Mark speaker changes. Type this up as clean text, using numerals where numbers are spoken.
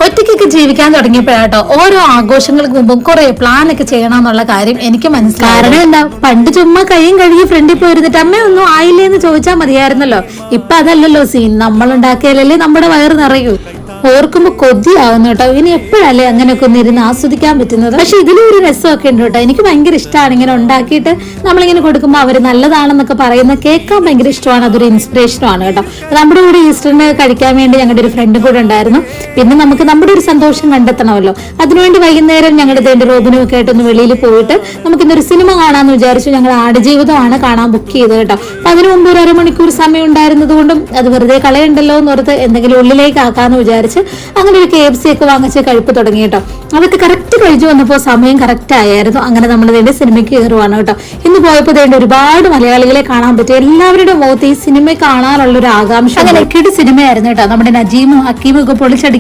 Speaker 1: ഒറ്റയ്ക്കൊക്കെ ജീവിക്കാൻ തുടങ്ങിയപ്പോഴാട്ടോ ഓരോ ആഘോഷങ്ങൾക്ക് മുമ്പും കുറെ പ്ലാനൊക്കെ ചെയ്യണം എന്നുള്ള കാര്യം എനിക്ക് മനസ്സിലായി. കാരണം എന്താ, പണ്ട് ചുമ്മാ കൈയും കഴുകി ഫ്രണ്ടിൽ പോയിരുന്നിട്ട് അമ്മയൊന്നും ആയില്ലേന്ന് ചോദിച്ചാൽ മതിയായിരുന്നല്ലോ. ഇപ്പൊ അതല്ലല്ലോ സീൻ, നമ്മൾ ഉണ്ടാക്കിയാലല്ലേ നമ്മുടെ വയറ് നിറയൂ. ഓർക്കുമ്പോ കൊതിയാവുന്നു കേട്ടോ. ഇനി എപ്പോഴല്ലേ അങ്ങനെയൊക്കെ ഒന്ന് ഇരുന്ന് ആസ്വദിക്കാൻ പറ്റുന്നത്. പക്ഷെ ഇതിലും ഒരു രസമൊക്കെ ഉണ്ട് കേട്ടോ. എനിക്ക് ഭയങ്കര ഇഷ്ടമാണ് ഇങ്ങനെ ഉണ്ടാക്കിയിട്ട് നമ്മളിങ്ങനെ കൊടുക്കുമ്പോൾ അവര് നല്ലതാണെന്നൊക്കെ പറയുന്ന കേൾക്കാൻ ഭയങ്കര ഇഷ്ടമാണ്. അതൊരു ഇൻസ്പിറേഷനുമാണ് കേട്ടോ. നമ്മുടെ കൂടെ ഈസ്റ്ററിന് കഴിക്കാൻ വേണ്ടി ഞങ്ങളുടെ ഒരു ഫ്രണ്ടും കൂടെ ഉണ്ടായിരുന്നു. പിന്നെ നമുക്ക് നമ്മുടെ ഒരു സന്തോഷം കണ്ടെത്തണമല്ലോ. അതിനുവേണ്ടി വൈകുന്നേരം ഞങ്ങളുടെ എന്റെ റോബിനും ഒക്കെ ആയിട്ടൊന്ന് വെളിയിൽ പോയിട്ട് നമുക്കിന്നൊരു സിനിമ കാണാമെന്ന് വിചാരിച്ചു. ഞങ്ങൾ ആടുജീവിതമാണ് കാണാൻ ബുക്ക് ചെയ്തത് കേട്ടോ. അപ്പൊ അതിനു മുമ്പ് ഒരു അരമണിക്കൂർ സമയം ഉണ്ടായിരുന്നത് കൊണ്ടും അത് വെറുതെ കളയണ്ടല്ലോ എന്ന് ഓർത്ത് എന്തെങ്കിലും ഉള്ളിലേക്ക് ആക്കാന്ന് വിചാരിച്ചു അങ്ങനെ ഒരു KFC ഒക്കെ വാങ്ങിച്ച് കഴിപ്പ് തുടങ്ങി കേട്ടോ. അതൊക്കെ കറക്റ്റ് കഴിച്ചു വന്നപ്പോൾ സമയം കറക്റ്റ് ആയിരുന്നു. അങ്ങനെ നമ്മൾ ഇതിന്റെ സിനിമയ്ക്ക് കയറുവാണ് കേട്ടോ. ഇന്ന് പോയപ്പോൾ ഇതിന്റെ ഒരുപാട് മലയാളികളെ കാണാൻ പറ്റി. എല്ലാവരുടെ മുഖത്ത് ഈ സിനിമ കാണാനുള്ള ഒരു ആകാംക്ഷ. അങ്ങനെ കിടു സിനിമയായിരുന്നു കേട്ടോ. നമ്മുടെ നജീമും ഹക്കീമും ഒക്കെ പൊളിച്ചടുക്കി